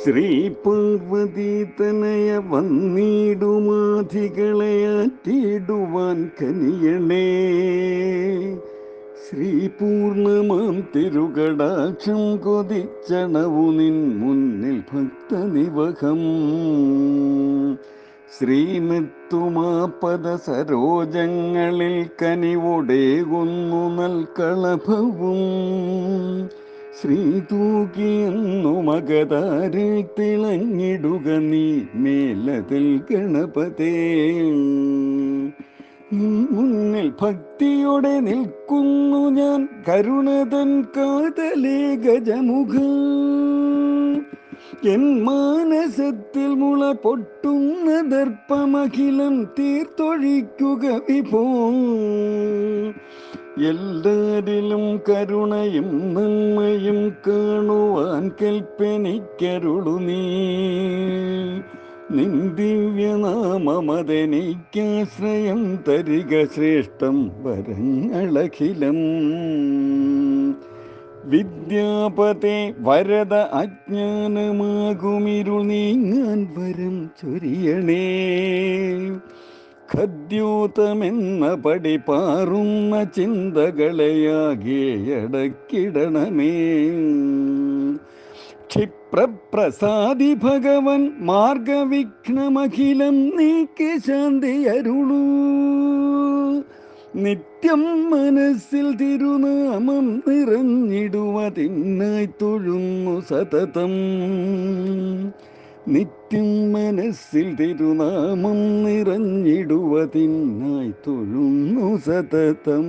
ശ്രീ പാർവതി തനയ വന്നിടുമാധികളെയാറ്റിടുവാൻ കനിയണേ. ശ്രീ പൂർണ്ണമാം തിരുകടാക്ഷം കൊതിച്ചണവു നിൻ മുന്നിൽ ഭക്തനിവഹം. ശ്രീമെത്തുമാപദ സരോജങ്ങളിൽ കനിവൊടേകുന്നു നൽകളഭവും. ശ്രീ തൂകിയെന്നു മകതാരിൽ തിളങ്ങിടുക നീ മേലതിൽ ഗണപതേ. മുന്നിൽ ഭക്തിയോടെ നിൽക്കുന്നു ഞാൻ കരുണതൻ കാതലേ ഗജമുഖ. എൻ മാനസത്തിൽ മുള പൊട്ടുന്ന ദർപ്പമഖിലം തീർത്തൊഴിക്കുക വിഭോ. എല്ലാരിലും കരുണയും നന്മയും കാണുവാൻ കൽപ്പനിക്കരുളു നീ. നിൻ ദിവ്യനാമമതെനിക്കാശ്രയം തരിക ശ്രേഷ്ഠം വരങ്ങളഖിലം. വിദ്യാപതേ വരദ അജ്ഞാനമാകുമിരുൾ നീങ്ങാൻ വരം ചൊരിയണേ. ഖദ്യോതമെന്ന പടി പാറുന്ന ചിന്തകളെയാകെയടക്കിടണമേ. ക്ഷിപ്രപ്രസാദി ഭഗവൻ മാർഗവിഘ്നമഖിലം നീക്കി ശാന്തി അരുളൂ. നിത്യം മനസ്സിൽ തിരുനാമം നിറഞ്ഞിടുവതിനായി തൊഴുന്നു സതതം. നിത്യം മനസ്സിൽ തിരുനാമം നിറഞ്ഞിടുവതിനായി തൊഴുന്നു സതതം.